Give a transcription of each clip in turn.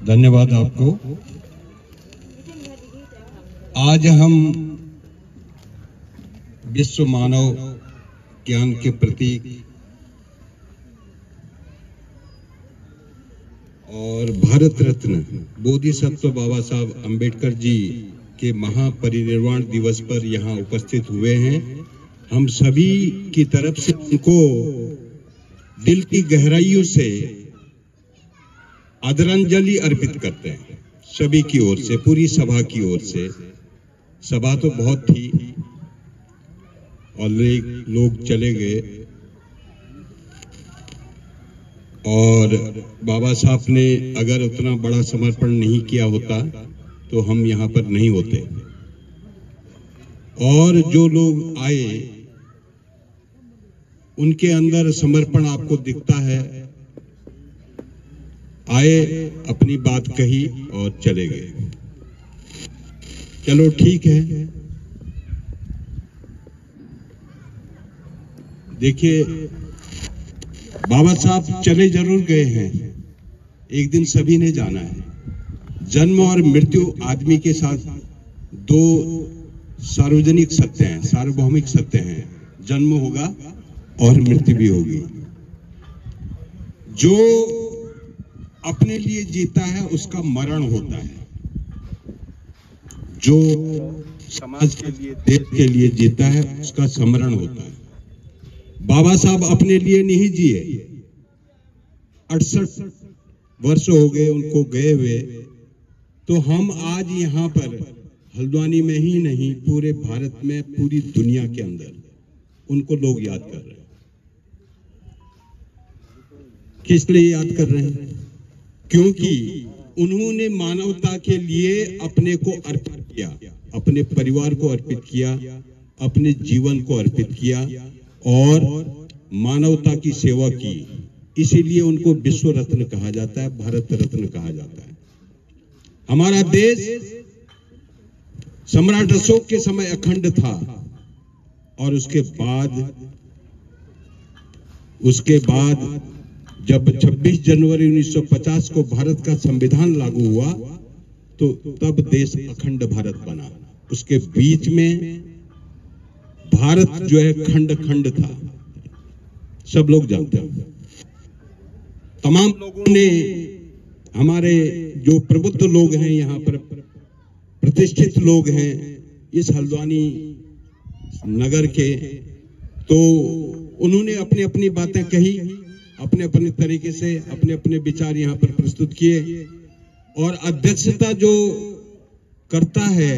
धन्यवाद आपको। आज हम विश्व मानव ज्ञान के प्रतीक और भारत रत्न बोधिसत्व बाबा साहब अंबेडकर जी के महापरिनिर्वाण दिवस पर यहाँ उपस्थित हुए हैं। हम सभी की तरफ से उनको दिल की गहराइयों से आदरांजलि अर्पित करते हैं, सभी की ओर से, पूरी सभा की ओर से। सभा तो बहुत थी और लोग चले गए और बाबा साहब ने अगर उतना बड़ा समर्पण नहीं किया होता तो हम यहाँ पर नहीं होते। और जो लोग आए उनके अंदर समर्पण आपको दिखता है। आए, अपनी बात कही और चले गए। चलो ठीक है। देखिए, बाबा साहब चले जरूर गए हैं, एक दिन सभी ने जाना है। जन्म और मृत्यु आदमी के साथ दो सार्वजनिक सत्य हैं, सार्वभौमिक सत्य हैं। जन्म होगा और मृत्यु भी होगी। जो अपने लिए जीता है उसका मरण होता है, जो समाज के लिए, देश के लिए जीता है उसका समरण होता है। बाबा साहब अपने लिए नहीं जिए, 68 वर्ष हो गए उनको गए हुए। तो हम आज यहाँ पर हल्द्वानी में ही नहीं, पूरे भारत में, पूरी दुनिया के अंदर उनको लोग याद कर रहे हैं। किस लिए याद कर रहे हैं? क्योंकि उन्होंने मानवता के लिए अपने को अर्पित किया, अपने परिवार को अर्पित किया, अपने जीवन को अर्पित किया और मानवता की सेवा की। इसीलिए उनको विश्व रत्न कहा जाता है, भारत रत्न कहा जाता है। हमारा देश सम्राट अशोक के समय अखंड था और उसके बाद जब 26 जनवरी 1950 को भारत का संविधान लागू हुआ तो तब देश अखंड भारत बना। उसके बीच में भारत जो है खंड खंड था, सब लोग जानते हैं। तमाम लोगों ने, हमारे जो प्रबुद्ध लोग हैं यहाँ पर, प्रतिष्ठित लोग हैं इस हल्द्वानी नगर के, तो उन्होंने अपनी अपनी बातें कही, अपने अपने तरीके से अपने अपने विचार यहाँ पर प्रस्तुत किए। और अध्यक्षता जो करता है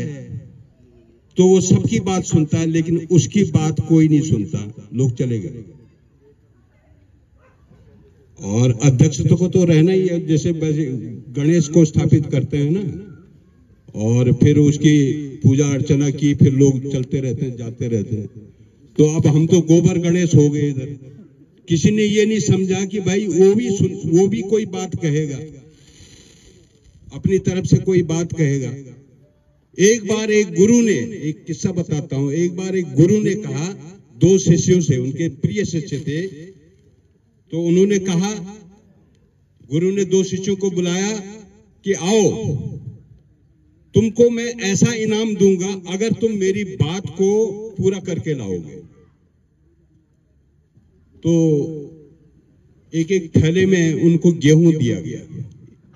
तो वो सबकी बात सुनता है, लेकिन उसकी बात कोई नहीं सुनता, लोग चले गए। और अध्यक्ष को तो रहना ही है, जैसे गणेश को स्थापित करते हैं ना, और फिर उसकी पूजा अर्चना की, फिर लोग चलते रहते हैं, जाते रहते हैं। तो अब हम तो गोबर गणेश हो गए इधर। किसी ने ये नहीं समझा कि भाई वो भी कोई बात कहेगा, अपनी तरफ से कोई बात कहेगा। एक बार एक गुरु ने, एक किस्सा बताता हूं, एक बार एक गुरु ने कहा दो शिष्यों से, उनके प्रिय शिष्य थे, तो उन्होंने कहा, गुरु ने दो शिष्यों को बुलाया कि आओ, तुमको मैं ऐसा इनाम दूंगा अगर तुम मेरी बात को पूरा करके लाओगे। तो एक एक थैले में उनको गेहूं दिया गया।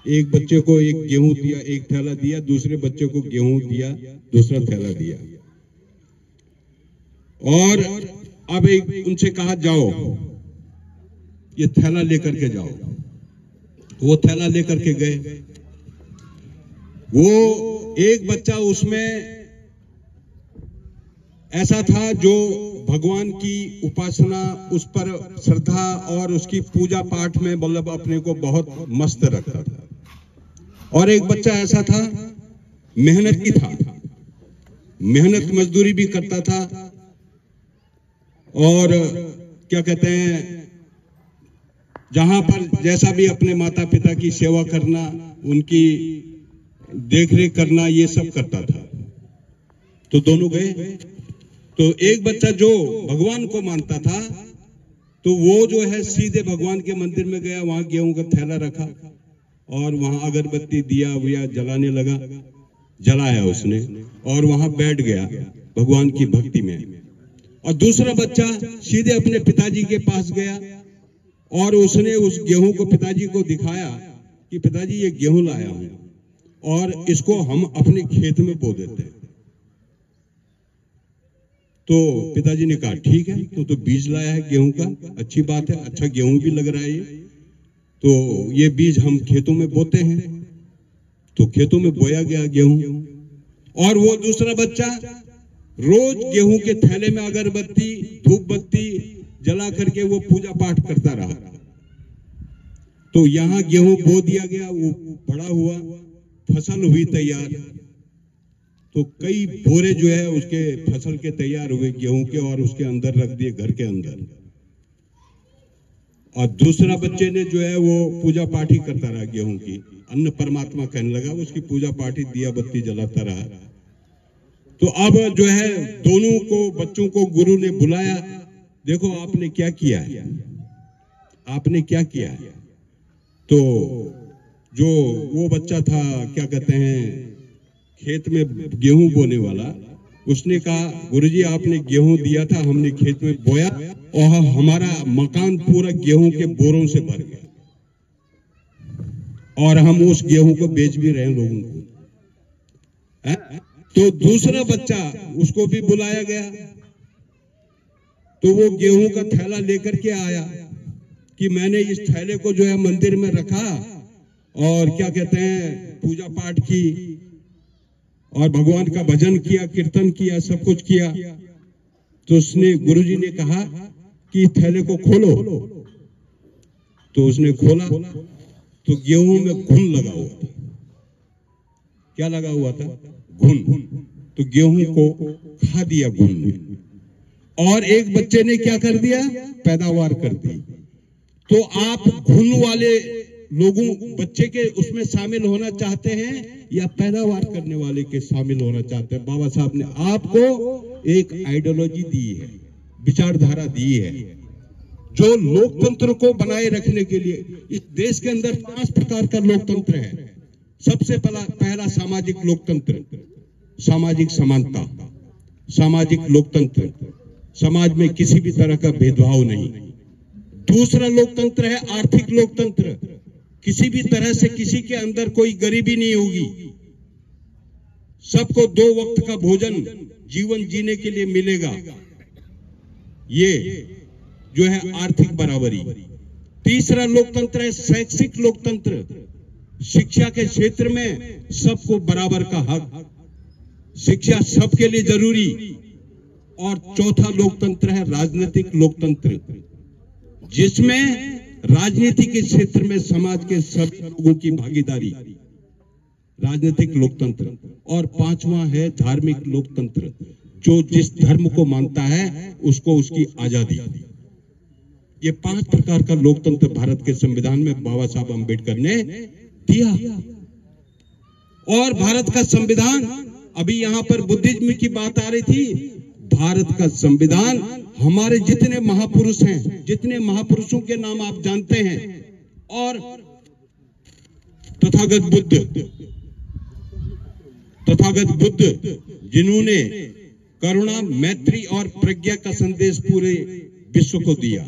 एक बच्चे को एक गेहूं दिया, एक थैला दिया, दूसरे बच्चे को गेहूं दिया, दूसरा थैला दिया। और अब एक उनसे कहा, जाओ ये थैला लेकर के जाओ। वो थैला लेकर के गए। वो एक बच्चा उसमें ऐसा था जो भगवान की उपासना, उस पर श्रद्धा और उसकी पूजा पाठ में मतलब अपने को बहुत मस्त रखता था। और एक बच्चा ऐसा था, मेहनती था, मेहनत मजदूरी भी करता था और क्या कहते हैं, जहां पर जैसा भी अपने माता पिता की सेवा करना, उनकी देखरेख करना, ये सब करता था। तो दोनों गए। तो एक बच्चा जो भगवान को मानता था, तो वो जो है सीधे भगवान के मंदिर में गया, वहां गेहूं का थैला रखा और वहां अगरबत्ती दिया विया जलाने लगा, जलाया उसने और वहां बैठ गया भगवान की भक्ति में। और दूसरा बच्चा सीधे अपने पिताजी के पास गया और उसने उस गेहूं को पिताजी को दिखाया कि पिताजी ये गेहूं लाया हूं और इसको हम अपने खेत में बो देते हैं। तो पिताजी ने कहा ठीक है, तो बीज लाया है गेहूं का, अच्छी बात है, अच्छा गेहूं भी लग रहा है ये, तो ये बीज हम खेतों में बोते हैं। तो खेतों में बोया गया गेहूं और वो दूसरा बच्चा रोज गेहूं के थैले में अगरबत्ती धूप बत्ती जला करके वो पूजा पाठ करता रहा। तो यहां गेहूं बो दिया गया, वो बड़ा हुआ, फसल हुई तैयार, तो कई बोरे जो है उसके फसल के तैयार हुए गेहूं के और उसके अंदर रख दिए घर के अंदर। और दूसरा बच्चे ने जो है वो पूजा पाठ ही करता रहा गेहूं की, अन्न परमात्मा कहने लगा, उसकी पूजा पाठ ही दिया बत्ती जलाता रहा। तो अब जो है दोनों को बच्चों को गुरु ने बुलाया, देखो आपने क्या किया है, आपने क्या किया है। तो जो वो बच्चा था क्या कहते हैं खेत में गेहूं बोने वाला, उसने कहा गुरुजी आपने गेहूं दिया था, हमने खेत में बोया और हमारा मकान पूरा गेहूं के बोरों से भर गया और हम उस गेहूं को बेच भी रहे हैं लोगों को। तो दूसरा बच्चा उसको भी बुलाया गया, तो वो गेहूं का थैला लेकर के आया कि मैंने इस थैले को जो है मंदिर में रखा और क्या कहते हैं पूजा पाठ की और भगवान का भजन किया, कीर्तन किया, सब कुछ किया। तो उसने गुरुजी ने कहा कि थैले को खोलो, तो उसने खोला तो गेहूं में घुन लगा हुआ था। क्या लगा हुआ था? घुन। तो गेहूं को खा दिया घुन ने। और एक बच्चे ने क्या कर दिया? पैदावार कर दी। तो आप घुन वाले लोगों बच्चे के उसमें शामिल होना चाहते हैं या पैदावार करने वाले के शामिल होना चाहते हैं? बाबा साहब ने आपको एक आइडियोलॉजी दी है, विचारधारा दी है, जो लोकतंत्र को बनाए रखने के लिए इस देश के अंदर 5 प्रकार का लोकतंत्र है। सबसे पहला सामाजिक लोकतंत्र, सामाजिक समानता, सामाजिक लोकतंत्र, समाज में किसी भी तरह का भेदभाव नहीं। दूसरा लोकतंत्र है आर्थिक लोकतंत्र, किसी भी तरह से किसी के अंदर कोई गरीबी नहीं होगी, सबको 2 वक्त का भोजन जीवन जीने के लिए मिलेगा। ये जो है आर्थिक बराबरी। तीसरा लोकतंत्र है शैक्षिक लोकतंत्र, शिक्षा के क्षेत्र में सबको बराबर का हक, शिक्षा सबके लिए जरूरी। और चौथा लोकतंत्र है राजनीतिक लोकतंत्र, जिसमें राजनीति के क्षेत्र में समाज के सभी लोगों की भागीदारी, राजनीतिक लोकतंत्र। और 5वां है धार्मिक लोकतंत्र, जो जिस धर्म को मानता है उसको उसकी आजादी। ये 5 प्रकार का लोकतंत्र भारत के संविधान में बाबा साहब अम्बेडकर ने दिया। और भारत का संविधान, अभी यहां पर बुद्धिज्म की बात आ रही थी, भारत का संविधान हमारे जितने महापुरुष हैं, जितने महापुरुषों के नाम आप जानते हैं, और तथागत बुद्ध जिन्होंने करुणा, मैत्री और प्रज्ञा का संदेश पूरे विश्व को दिया,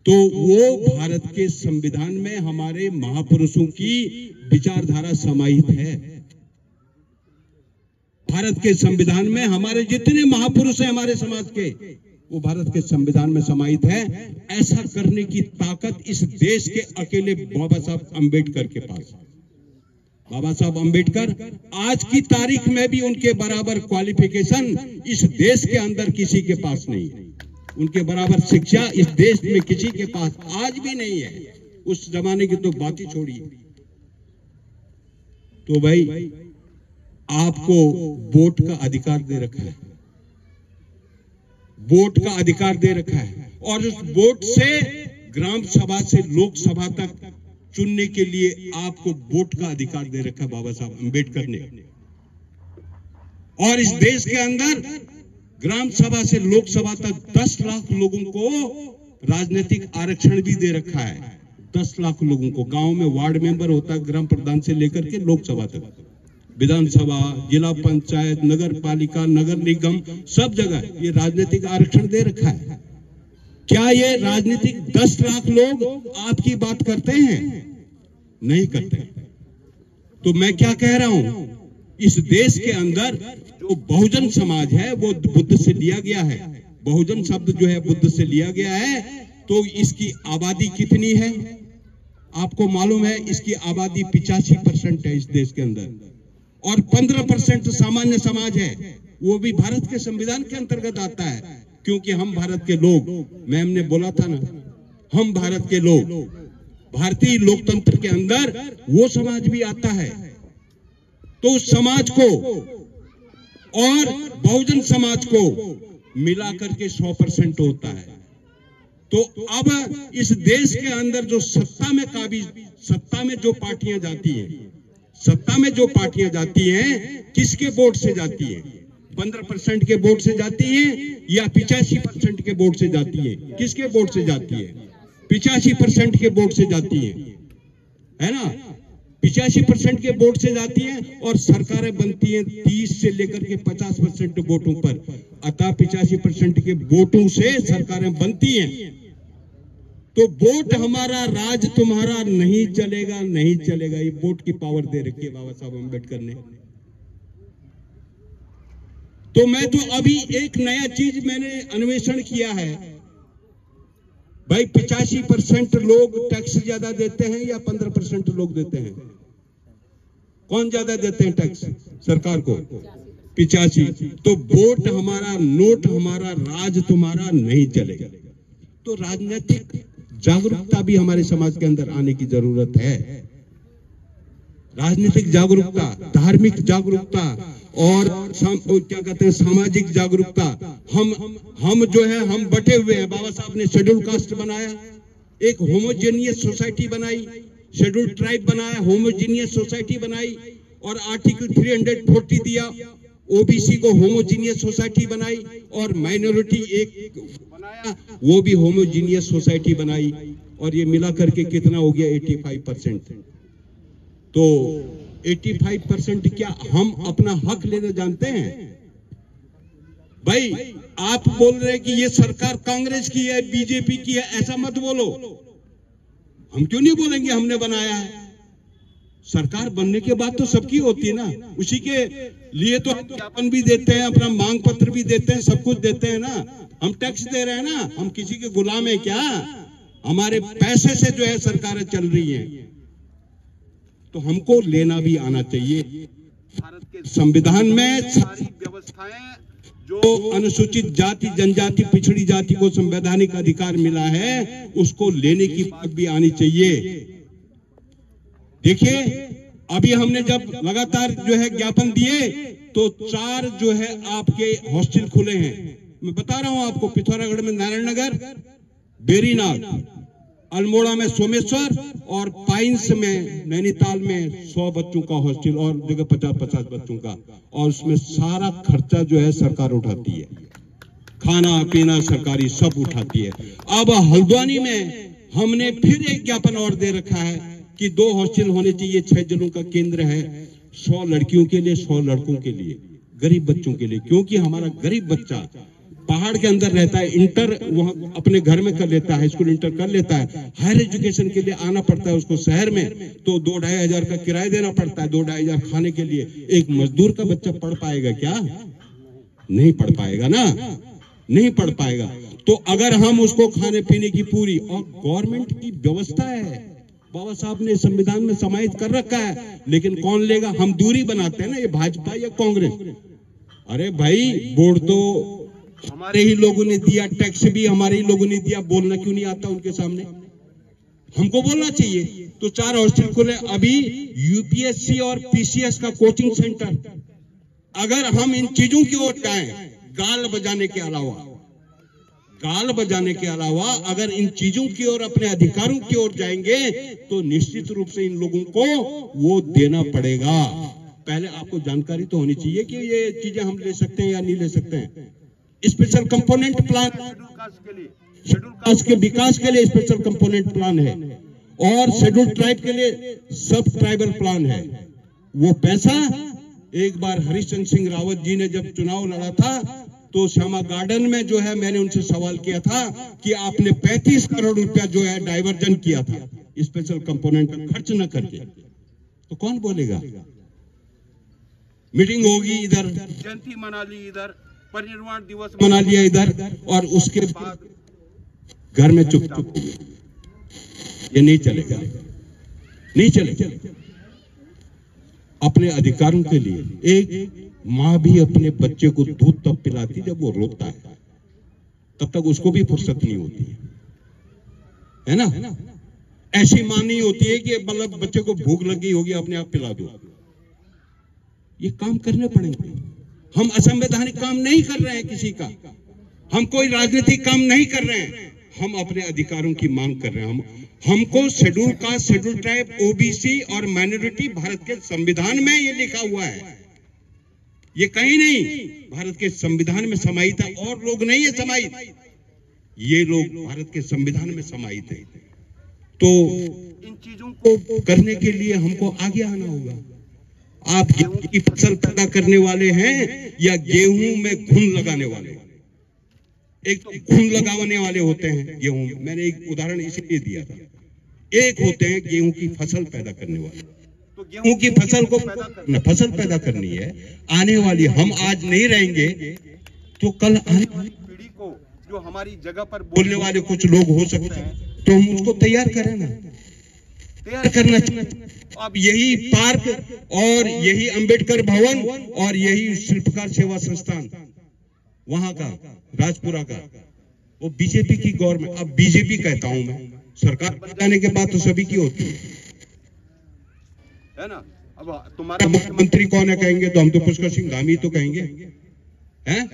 तो वो भारत के संविधान में हमारे महापुरुषों की विचारधारा समाहित है। भारत के संविधान में हमारे जितने महापुरुष हैं हमारे समाज के, वो भारत के संविधान में समाहित है। ऐसा करने की ताकत इस देश के अकेले बाबा साहब अम्बेडकर के पास। बाबा साहब अम्बेडकर आज की तारीख में भी उनके बराबर क्वालिफिकेशन इस देश के अंदर किसी के पास नहीं है। उनके बराबर शिक्षा इस देश में किसी के पास आज भी नहीं है। उस जमाने की तो बात ही छोड़िए। तो भाई आपको वोट का अधिकार दे रखा है, वोट का अधिकार दे रखा है, और उस वोट से ग्राम सभा से लोकसभा तक चुनने के लिए आपको वोट का अधिकार दे रखा है बाबा साहब अम्बेडकर ने। और इस देश के अंदर ग्राम सभा से लोकसभा तक 10 लाख लोगों को राजनीतिक आरक्षण भी दे रखा है। 10 लाख लोगों को, गांव में वार्ड मेंबर होता है, ग्राम प्रधान से लेकर के लोकसभा तक, विधानसभा, जिला पंचायत, नगर पालिका, नगर निगम, सब जगह ये राजनीतिक आरक्षण दे रखा है। क्या ये राजनीतिक 10 लाख लोग आपकी बात करते हैं? नहीं करते। तो मैं क्या कह रहा हूं, इस देश के अंदर जो बहुजन समाज है वो बुद्ध से लिया गया है। बहुजन शब्द जो है बुद्ध से लिया गया है। तो इसकी आबादी कितनी है आपको मालूम है? इसकी आबादी 85% है इस देश के अंदर, और 15% सामान्य समाज है, वो भी भारत के संविधान के अंतर्गत आता है। क्योंकि हम भारत के लोग, मैम ने बोला था ना, हम भारत के लोग, भारतीय लोकतंत्र के अंदर वो समाज भी आता है। तो उस समाज को और बहुजन समाज को मिलाकर के 100% होता है। तो अब इस देश के अंदर जो सत्ता में काबिज, सत्ता में जो पार्टियां जाती हैं, सत्ता में जो पार्टियां जाती हैं, किसके वोट से जाती हैं? 15% के वोट से जाती हैं या 85% के वोट से जाती है? किसके वोट से जाती है? 85% के वोट से जाती है ना? 85% के वोट से जाती हैं और सरकारें बनती हैं 30 से लेकर के 50% वोटों पर। अतः 85% के वोटों से सरकारें बनती हैं। तो वोट हमारा, राज तुम्हारा नहीं चलेगा, नहीं चलेगा। ये वोट की पावर दे रखी है बाबा साहब अम्बेडकर ने। तो मैं तो अभी एक नया चीज मैंने अन्वेषण किया है भाई, 85% लोग टैक्स ज्यादा देते हैं या 15% लोग देते हैं? कौन ज्यादा देते हैं टैक्स सरकार को? 85। तो वोट हमारा, नोट हमारा, राज तुम्हारा नहीं चलेगा। तो राजनीतिक जागरूकता भी हमारे समाज के अंदर आने की जरूरत है। राजनीतिक जागरूकता, धार्मिक जागरूकता और क्या कहते हैं, सामाजिक जागरूकता। हम जो है, हम बटे हुए हैं। बाबा साहब ने शेड्यूल कास्ट बनाया, एक होमोजेनियस सोसाइटी बनाई, शेड्यूल ट्राइब बनाया, होमोजेनियस सोसाइटी बनाई, और आर्टिकल 340 दिया, ओबीसी को होमोजेनियस सोसाइटी बनाई, और माइनॉरिटी एक बनाया, वो भी होमोजेनियस सोसाइटी बनाई। और ये मिला करके कितना हो गया? 85%। तो 85% क्या हम अपना हक लेना जानते हैं? भाई आप बोल रहे हैं कि ये सरकार कांग्रेस की है, बीजेपी की है, ऐसा मत बोलो। हम क्यों नहीं बोलेंगे हमने बनाया है? सरकार बनने के बाद तो सबकी होती है ना, उसी के लिए तो हम ज्ञापन भी देते हैं, अपना मांग पत्र भी देते हैं, सब कुछ देते हैं ना। हम टैक्स दे रहे हैं ना, हम किसी के गुलाम है क्या? हमारे पैसे से जो है सरकारें चल रही हैं। तो हमको लेना भी आना चाहिए। भारत के संविधान में सारी व्यवस्थाएं, जो अनुसूचित जाति, जनजाति, पिछड़ी जाति को संवैधानिक अधिकार मिला है, उसको लेने की बात भी आनी चाहिए। देखिए, अभी हमने जब लगातार जो है ज्ञापन दिए, तो 4 जो है आपके हॉस्टल खुले हैं। मैं बता रहा हूं आपको, पिथौरागढ़ में नारायण नगर, बेरीनाग, अल्मोड़ा में सोमेश्वर, और पाइंस में, नैनीताल में 100 बच्चों का हॉस्टल, और जगह 50-50 बच्चों का। और उसमें सारा खर्चा जो है सरकार उठाती है, खाना पीना सरकारी सब उठाती है। अब हल्द्वानी में हमने फिर एक ज्ञापन और दे रखा है कि 2 हॉस्टल होने चाहिए, 6 जनों का केंद्र है, 100 लड़कियों के लिए, 100 लड़कों के लिए, गरीब बच्चों के लिए। क्योंकि हमारा गरीब बच्चा पहाड़ के अंदर रहता है, इंटर वहां अपने घर में कर लेता है, हाई स्कूल इंटर कर लेता है, हायर एजुकेशन के लिए आना पड़ता है उसको शहर में, तो 2-2.5 हजार का किराया देना पड़ता है, 2-2.5 हजार खाने के लिए। एक मजदूर का बच्चा पढ़ पाएगा क्या? नहीं पढ़ पाएगा ना, नहीं पढ़ पाएगा। तो अगर हम उसको खाने पीने की पूरी, और गवर्नमेंट की व्यवस्था है, बाबा साहब ने संविधान में समाहित कर रखा है, लेकिन कौन लेगा? हम दूरी बनाते हैं ना, ये भाजपा या कांग्रेस। अरे भाई, वोट तो हमारे ही लोगों ने दिया, टैक्स भी हमारे ही लोगों ने दिया, बोलना क्यों नहीं आता उनके सामने? हमको बोलना चाहिए। तो 4 हॉस्टल खुले। अभी यूपीएससी और पीसीएस का कोचिंग सेंटर, अगर हम इन चीजों की ओर जाएं, गाल बजाने के अलावा, गाल बजाने के अलावा अगर इन चीजों की ओर, अपने अधिकारों की ओर जाएंगे, तो निश्चित रूप से इन लोगों को वो देना पड़ेगा। पहले आपको जानकारी तो होनी चाहिए कि ये चीजें हम ले सकते हैं या नहीं ले सकते हैं। Special component plan schedule caste के विकास के लिए स्पेशल कंपोनेंट प्लान है, और शेड्यूल ट्राइब के लिए सब ट्राइबल प्लान है। वो पैसा एक बार हरिश्चंद्र सिंह रावत जी ने जब चुनाव लड़ा था तो श्यामा गार्डन में जो है मैंने उनसे सवाल किया था कि आपने 35 करोड़ रुपया जो है डाइवर्जन किया था स्पेशल कंपोनेंट का खर्च न करके, तो कौन बोलेगा? मीटिंग होगी इधर, जयंती मना ली इधर, परिनिर्वाण दिवस मना लिया इधर, और उसके बाद घर में चुप। ये नहीं चलेगा, नहीं चलेगा। अपने अधिकारों के लिए एक माँ भी अपने बच्चे को दूध तब पिलाती जब वो रोता है, तब तक उसको भी फुर्सत नहीं होती है ना? ऐसी माँ नहीं होती है कि मतलब बच्चे को भूख लगी होगी अपने आप पिला दो। ये काम करने पड़ेंगे। हम असंवैधानिक काम नहीं कर रहे हैं किसी का, हम कोई राजनीतिक काम नहीं कर रहे हैं, हम अपने अधिकारों की मांग कर रहे हैं। हमको schedule caste, schedule tribe, OBC और माइनॉरिटी भारत के संविधान में ये लिखा हुआ है, ये कहीं नहीं, भारत के संविधान में समाहित है। और लोग नहीं है समाहित, ये लोग भारत के संविधान में समाहित है। तो इन चीजों को करने के लिए हमको आगे आना होगा। आप गेहूं की फसल पैदा करने वाले हैं या गेहूं में घुन लगाने वाले? एक तो घुन लगाने वाले होते हैं गेहूं में, मैंने एक उदाहरण इसलिए दिया था। एक होते हैं गेहूं की फसल पैदा करने वाले। तो गेहूं की फसल को फसल पैदा करनी है, आने वाली, हम आज नहीं रहेंगे तो कल आने वाली पीढ़ी को जो हमारी जगह पर बोलने वाले कुछ लोग हो सकते हैं, तो हम उसको तैयार करें ना, तैयार करना चाहिए। अब यही पार्क और यही अंबेडकर भवन और यही शिल्पकार सेवा संस्थान वहां का राजपुरा का, वो बीजेपी की गवर्नमेंट, अब बीजेपी कहता हूं मैं, सरकार बन जाने के बाद तो सभी की होती है ना। अब तुम्हारा मुख्यमंत्री कौन है कहेंगे तो हम तो पुष्कर सिंह धामी तो कहेंगे, हैं?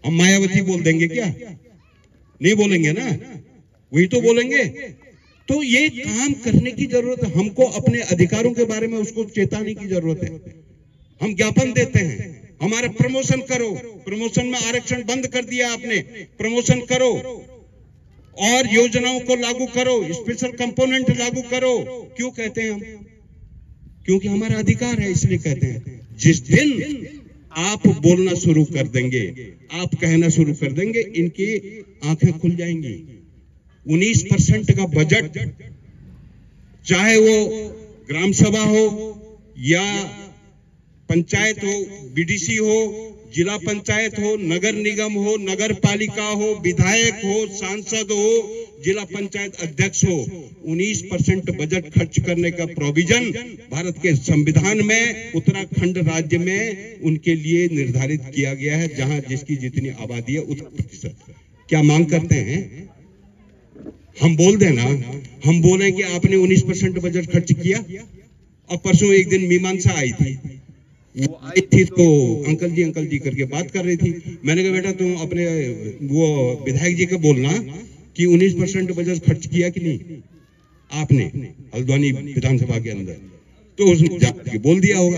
हम मायावती बोल देंगे क्या? नहीं बोलेंगे ना, वही तो बोलेंगे। तो ये काम करने की जरूरत है, हमको अपने अधिकारों के बारे में उसको चेताने की जरूरत है। हम ज्ञापन देते हैं, हमारा प्रमोशन करो, प्रमोशन में आरक्षण बंद कर दिया आपने, प्रमोशन करो और योजनाओं को लागू करो, स्पेशल कंपोनेंट लागू करो। क्यों कहते हैं हम? क्योंकि हमारा अधिकार है, इसलिए कहते हैं। जिस दिन आप बोलना शुरू कर देंगे, आप कहना शुरू कर देंगे, इनकी आंखें खुल जाएंगी। 19% का बजट, चाहे वो ग्राम सभा हो या पंचायत हो, बीडीसी हो, जिला पंचायत हो, नगर निगम हो, नगर पालिका हो, विधायक हो, सांसद हो, जिला पंचायत अध्यक्ष हो, 19% बजट खर्च करने का प्रोविजन भारत के संविधान में उत्तराखंड राज्य में उनके लिए निर्धारित किया गया है, जहां जिसकी जितनी आबादी है उतना प्रतिशत। क्या मांग करते हैं? हम बोल देना, हम बोले कि आपने 19% बजट खर्च किया। और परसों एक दिन मीमांसा आई थी, वो आई थी तो अंकल जी करके बात कर रही थी। मैंने कहा बेटा तुम अपने वो विधायक जी को बोलना कि 19% बजट खर्च किया कि नहीं आपने हल्द्वानी विधानसभा के अंदर, तो उसने जाके बोल दिया होगा।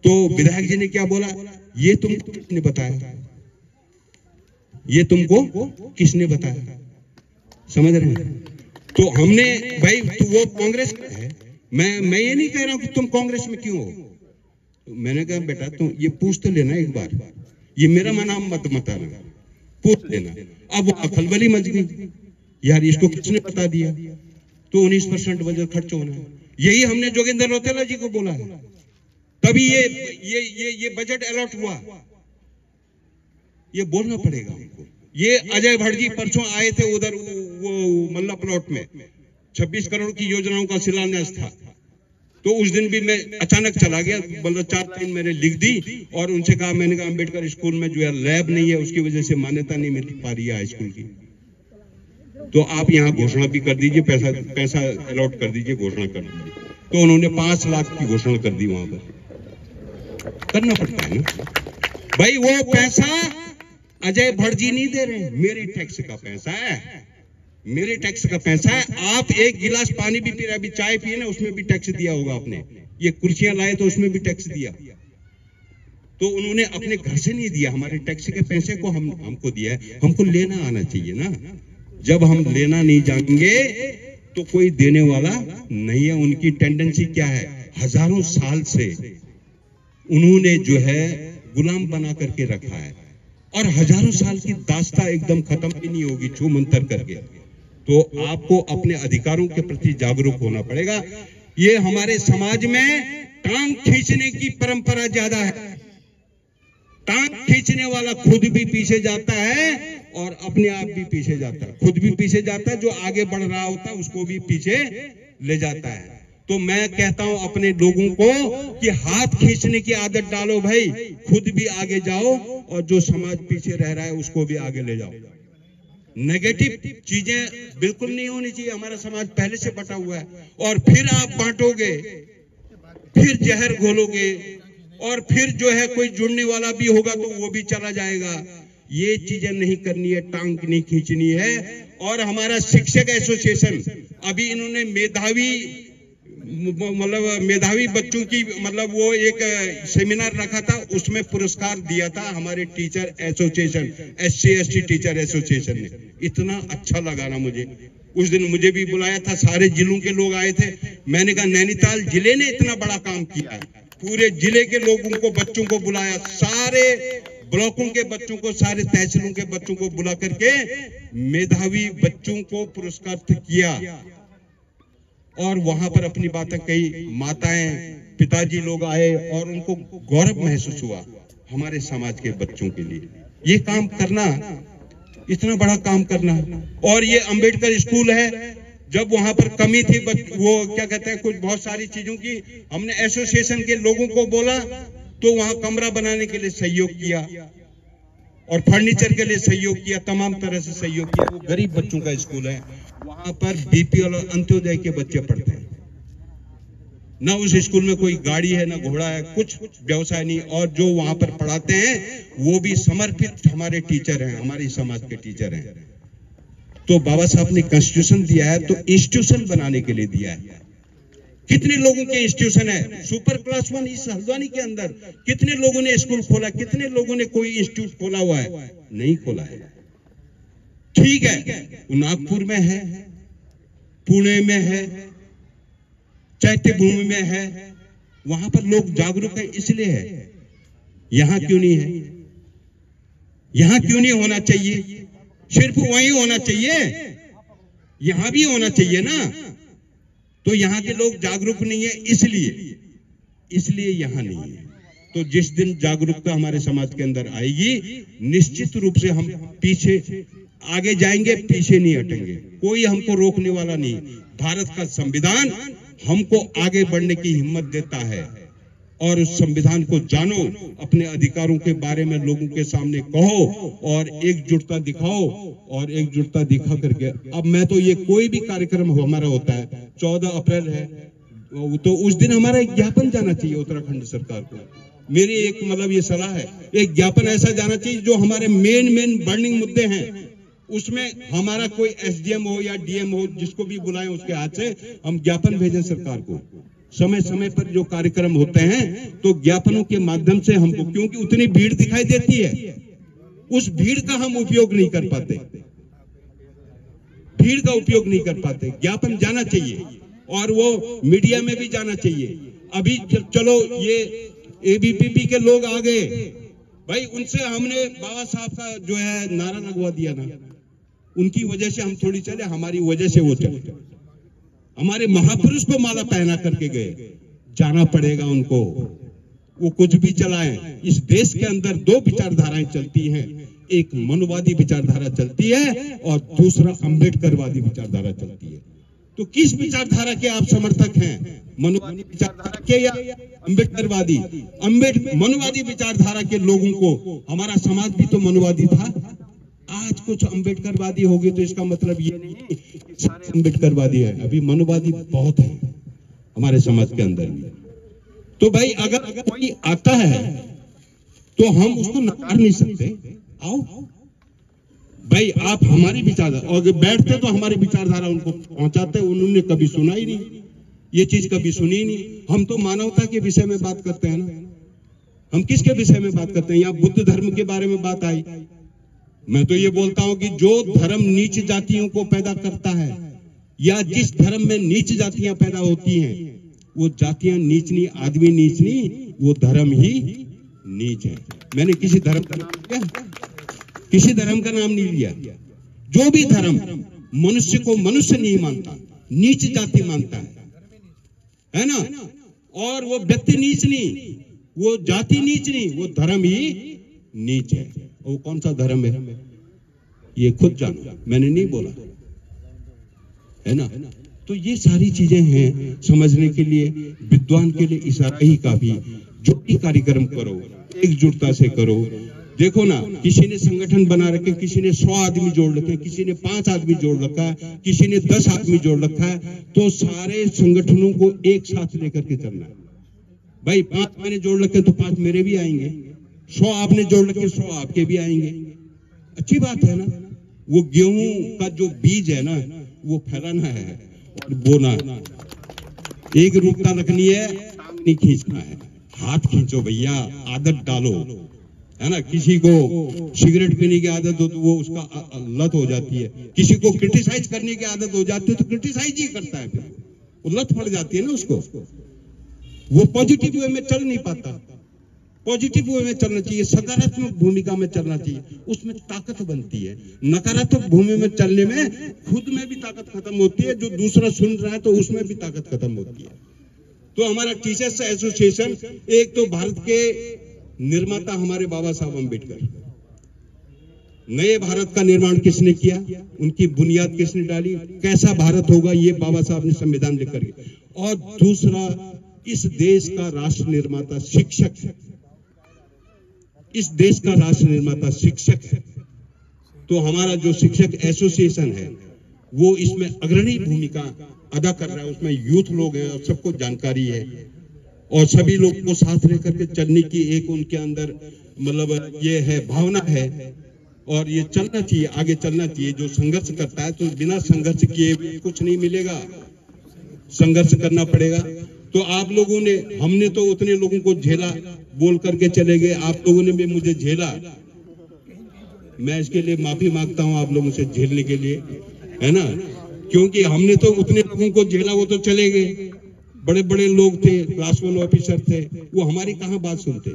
तो विधायक जी ने क्या बोला, ये तुमको किसने बताया, ये तुमको किसने बताया? समझ रहे हैं? तो हमने भाई तो वो कांग्रेस में है, मैं ये नहीं कह रहा हूं कि तुम कांग्रेस में क्यों हो। तो मैंने कहा बेटा तुम ये पूछ तो लेना एक बार, ये मेरा नाम मत बताना, पूछ लेना। अब वो खलबली मच गई, यार इसको किसने बता दिया, तो 19% बजट खर्च होना है। यही हमने जोगिंदर रौतेला जी को बोला है, तभी ये बजट अलॉट हुआ। ये बोलना पड़ेगा हमको। ये अजय भट्ट जी परसों आए थे उधर वो मल्ला प्लॉट में, 26 करोड़ की योजनाओं का शिलान्यास था। तो उस दिन भी मैं अचानक चला गया, मतलब 4-3 मैंने लिख दी और उनसे कहा, मैंने कहा अंबेडकर स्कूल में जो है लैब नहीं है, उसकी वजह से मान्यता नहीं मिल पा रही है हाई स्कूल की, तो आप यहाँ घोषणा भी कर दीजिए, पैसा अलॉट कर दीजिए, घोषणा कर दीजिए। तो उन्होंने 5 लाख की घोषणा कर दी। वहां पर करना पड़ता है ना भाई, वो पैसा अजय भट्ट जी नहीं दे रहे, मेरे टैक्स का पैसा है, मेरे टैक्स का पैसा है। आप एक गिलास पानी भी पी रहे, अभी चाय पिए ना, उसमें भी टैक्स दिया होगा आपने। ये कुर्सियां लाए तो उसमें भी टैक्स दिया। तो उन्होंने अपने घर से नहीं दिया, हमारे टैक्स के पैसे को हमको दिया है। हमको लेना आना चाहिए ना। जब हम लेना नहीं जानेंगे तो कोई देने वाला नहीं है। उनकी टेंडेंसी क्या है, हजारों साल से उन्होंने जो है गुलाम बना करके रखा है, और हजारों साल की दास्ता एकदम खत्म भी नहीं होगी छू मंतर करके। तो आपको अपने अधिकारों के प्रति जागरूक होना पड़ेगा। ये हमारे समाज में टांग खींचने की परंपरा ज्यादा है। टांग खींचने वाला खुद भी पीछे जाता है और अपने आप भी पीछे जाता है। खुद भी पीछे जाता है, जो आगे बढ़ रहा होता है उसको भी पीछे ले जाता है। तो मैं कहता हूं अपने लोगों को कि हाथ खींचने की आदत डालो भाई, खुद भी आगे जाओ और जो समाज पीछे रह रहा है उसको भी आगे ले जाओ। नेगेटिव चीजें बिल्कुल नहीं होनी चाहिए। हमारा समाज पहले से बटा हुआ है, और फिर आप बांटोगे, फिर जहर घोलोगे, और फिर जो है कोई जुड़ने वाला भी होगा तो वो भी चला जाएगा। ये चीजें नहीं करनी है, टांग नहीं खींचनी है। और हमारा शिक्षक एसोसिएशन अभी इन्होंने मेधावी बच्चों की वो एक सेमिनार रखा था, उसमें पुरस्कार दिया था हमारे teacher association, SC/ST teacher association ने। इतना अच्छा लगा ना मुझे। उस दिन मुझे भी बुलाया था, सारे जिलों के लोग आए थे। मैंने कहा नैनीताल जिले ने इतना बड़ा काम किया है, पूरे जिले के लोगों को, बच्चों को बुलाया, सारे ब्लॉकों के बच्चों को, सारे तहसीलों के बच्चों को बुला करके मेधावी बच्चों को पुरस्कृत किया, और वहां पर अपनी बातें कही। माताएं, पिताजी लोग आए और उनको गौरव महसूस हुआ हमारे समाज के बच्चों के लिए। ये काम करना, इतना बड़ा काम करना। और ये अंबेडकर स्कूल है, जब वहां पर कमी थी वो क्या कहते हैं, कुछ बहुत सारी चीजों की, हमने एसोसिएशन के लोगों को बोला तो वहां कमरा बनाने के लिए सहयोग किया और फर्नीचर के लिए सहयोग किया, तमाम तरह से सहयोग किया। वो गरीब बच्चों का स्कूल है, वहां पर BPL और अंत्योदय के बच्चे पढ़ते हैं। ना उस स्कूल में कोई गाड़ी है, ना घोड़ा है, कुछ व्यवसाय नहीं। और जो वहां पर पढ़ाते हैं वो भी समर्पित हमारे टीचर हैं, हमारी समाज के टीचर हैं। तो बाबा साहब ने कॉन्स्टिट्यूशन दिया है तो इंस्टीट्यूशन बनाने के लिए दिया है। कितने लोगों के इंस्टीट्यूशन है, सुपर क्लास 1 इस हल्द्वानी के अंदर कितने लोगों ने स्कूल खोला, कितने लोगों ने कोई इंस्टीट्यूट खोला हुआ है? नहीं खोला है। ठीक है, नागपुर में है, पुणे में है, चैत्य भूमि में है, वहां पर लोग जागरूक है इसलिए है। यहां क्यों नहीं है? यहां क्यों नहीं होना चाहिए? सिर्फ वहीं होना चाहिए, यहां भी होना चाहिए ना। तो यहां के लोग जागरूक नहीं है, इसलिए यहां नहीं है। तो जिस दिन जागरूकता हमारे समाज के अंदर आएगी, निश्चित रूप से हम पीछे आगे जाएंगे, पीछे नहीं हटेंगे। कोई हमको रोकने वाला नहीं। भारत का संविधान हमको आगे बढ़ने की हिम्मत देता है, और उस संविधान को जानो, अपने अधिकारों के बारे में लोगों के सामने कहो और एकजुटता दिखाओ, और एकजुटता दिखा करके। अब मैं तो ये कोई भी कार्यक्रम हमारा होता है, 14 अप्रैल है तो उस दिन हमारा एक ज्ञापन जाना चाहिए उत्तराखंड सरकार को। मेरी एक ये सलाह है, एक ज्ञापन ऐसा जाना चाहिए जो हमारे मेन बर्निंग मुद्दे हैं, उसमें हमारा कोई SDM हो या DM हो, जिसको भी बुलाएं उसके हाथ से हम ज्ञापन भेजें सरकार को। समय समय पर जो कार्यक्रम होते हैं तो ज्ञापनों के माध्यम से हमको, क्योंकि उतनी भीड़ दिखाई देती है, उस भीड़ का हम उपयोग नहीं कर पाते, भीड़ का उपयोग नहीं कर पाते। ज्ञापन जाना चाहिए और वो मीडिया में भी जाना चाहिए। अभी चलो ये ABPP के लोग आ गए भाई, उनसे हमने बाबा साहब का जो है नारा लगवा दिया ना, उनकी वजह से हम थोड़ी चले, हमारी वजह से वो चले। हमारे महापुरुष को माला पहना करके गए, जाना पड़ेगा उनको। वो कुछ भी चलाएं, इस देश के अंदर 2 विचारधाराएं चलती हैं, एक मनुवादी विचारधारा चलती है और दूसरा अंबेडकरवादी विचारधारा चलती है। तो किस विचारधारा के आप समर्थक हैं, मनुवादी विचारधारा के या अंबेडकरवादी? मनुवादी विचारधारा के लोगों को, हमारा समाज भी तो मनुवादी था। आज कुछ अंबेडकरवादी हो गए तो इसका मतलब ये नहीं कि सारे अंबेडकरवादी है, अभी मनुवादी बहुत है हमारे समाज के अंदर भी। तो भाई अगर कोई आता है तो हम उसको नकार नहीं सकते। आओ भाई, आप हमारी विचारधारा, और बैठते तो हमारी विचारधारा उनको पहुंचाते, उन्होंने कभी सुना ही नहीं, ये चीज कभी सुनी नहीं। हम तो मानवता के विषय में बात करते हैं ना, हम किसके विषय में बात करते हैं? यहाँ बुद्ध धर्म के बारे में बात आई। मैं तो ये बोलता हूं कि जो धर्म नीच जातियों को पैदा करता है, या जिस धर्म में नीच जातियां पैदा होती हैं, वो जातियां नीच नहीं, आदमी नीच नहीं, वो धर्म ही नीच है। मैंने किसी धर्म का नाम लिया? किसी धर्म का नाम नहीं लिया। जो भी धर्म मनुष्य को मनुष्य नहीं मानता, नीच जाति मानता है ना, और वो व्यक्ति नीच नहीं, वो जाति नीच नहीं, वो धर्म ही नीच है। वो कौन सा धर्म है ये खुद जानो, मैंने नहीं बोला, है ना। तो ये सारी चीजें हैं समझने के लिए, विद्वान के लिए इशारा ही काफी। जो भी कार्यक्रम करो एकजुटता से करो। देखो ना, किसी ने संगठन बना रखे, किसी ने 100 आदमी जोड़ रखे, किसी ने 5 आदमी जोड़ रखा है, किसी ने 10 आदमी जोड़ रखा है, तो सारे संगठनों को एक साथ लेकर के चलना है। भाई 5 मैंने जोड़ रखे तो 5 मेरे भी आएंगे, 100 आपने जोड़ रखे 100 आपके भी आएंगे। अच्छी बात है ना। वो गेहूं का जो बीज है ना, वो फैलाना है और बोना, एक रूपता रखनी है, टांग नहीं खींचना है, हाथ खींचो भैया, आदत डालो, है ना। किसी को सिगरेट पीने की आदत हो तो वो उसका लत हो जाती है, किसी को क्रिटिसाइज करने की आदत हो जाती है तो क्रिटिसाइज ही करता है, फिर वो लत पड़ जाती है ना उसको। वो पॉजिटिव वे में चल नहीं पाता। पॉजिटिव वे में चलना चाहिए, सकारात्मक भूमिका में चलना चाहिए, उसमें ताकत बनती है। नकारात्मक भूमि में चलने में खुद में भी ताकत खत्म होती है, जो दूसरा सुन रहा है तो उसमें भी ताकत खत्म होती है। तो हमारा टीचर्स एसोसिएशन, एक तो भारत के निर्माता हमारे बाबा साहब अम्बेडकर, नए भारत का निर्माण किसने किया, उनकी बुनियाद किसने डाली, कैसा भारत होगा ये बाबा साहब ने संविधान लिख करके। और दूसरा, इस देश का राष्ट्र निर्माता शिक्षक है, इस देश का राष्ट्र निर्माता शिक्षक है। तो हमारा जो शिक्षक एसोसिएशन है वो इसमें अग्रणी भूमिका अदा कर रहा है। उसमें यूथ लोग हैं और सबको जानकारी है, और सभी लोग को साथ लेकर के चलने की एक उनके अंदर मतलब ये है, भावना है, और ये चलना चाहिए, आगे चलना चाहिए। जो संघर्ष करता है तो बिना संघर्ष किए कुछ नहीं मिलेगा, संघर्ष करना पड़ेगा। तो आप लोगों ने, हमने तो उतने लोगों को झेला, बोल करके चले गए, आप लोगों ने भी मुझे झेला, मैं इसके लिए माफी मांगता हूं आप लोगों से झेलने के लिए, है ना। क्योंकि हमने तो उतने लोगों को झेला, वो तो चले गए, बड़े बड़े लोग थे, क्लास 1 ऑफिसर थे, वो हमारी कहां बात सुनते,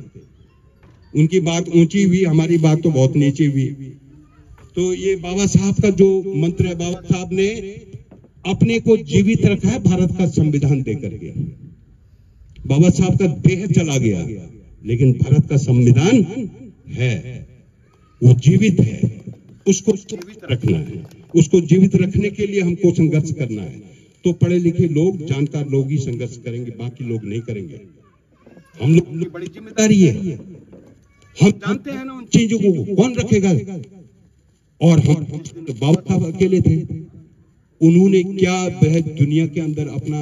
उनकी बात ऊंची हुई, हमारी बात तो बहुत नीची हुई। तो ये बाबा साहब का जो मंत्र है, बाबा साहब ने अपने को जीवित रखा है भारत का संविधान देकर के। बाबा साहब का देह चला गया, लेकिन भारत का संविधान है, वो जीवित है, उसको जीवित रखना है। उसको जीवित रखने के लिए हमको संघर्ष करना है। तो पढ़े लिखे लोग, जानकार लोग ही संघर्ष करेंगे, बाकी लोग नहीं करेंगे। हम लोग की बड़ी जिम्मेदारी है, हम जानते हैं ना उन चीजों को कौन रखेगा। और हम बाबा साहब अकेले थे, उन्होंने क्या वह दुनिया के अंदर अपना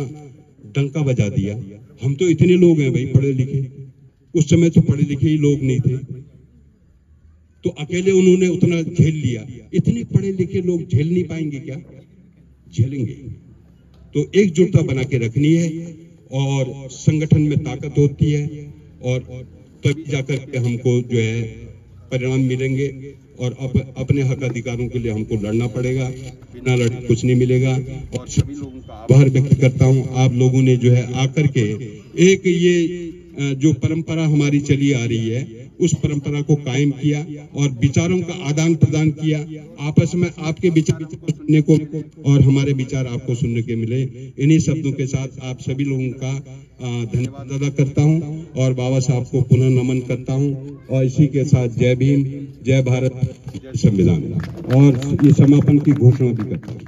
डंका बजा दिया। हम तो इतने लोग हैं भाई पढ़े लिखे, उस समय तो पढ़े लिखे ही लोग नहीं थे, तो अकेले उन्होंने उतना झेल लिया। इतने पढ़े लिखे लोग झेल नहीं पाएंगे क्या? झेलेंगे। तो एकजुटता बना के रखनी है, और संगठन में ताकत होती है, और तभी जाकर के हमको जो है परिणाम मिलेंगे। और अपने हक अधिकारों के लिए हमको लड़ना पड़ेगा, बिना लड़े कुछ नहीं मिलेगा। और सभी लोगों का आभार व्यक्त करता हूं, आप लोगों ने जो है आकर के एक ये जो परंपरा हमारी चली आ रही है, उस परंपरा को कायम किया और विचारों का आदान प्रदान किया। आपस में आपके विचार सुनने को और हमारे विचार आपको सुनने के मिले। इन्हीं शब्दों के साथ आप सभी लोगों का धन्यवाद अदा करता हूं और बाबा साहब को पुनः नमन करता हूं। और इसी के साथ जय भीम, जय भारत, जय संविधान, और ये समापन की घोषणा भी करता हूं।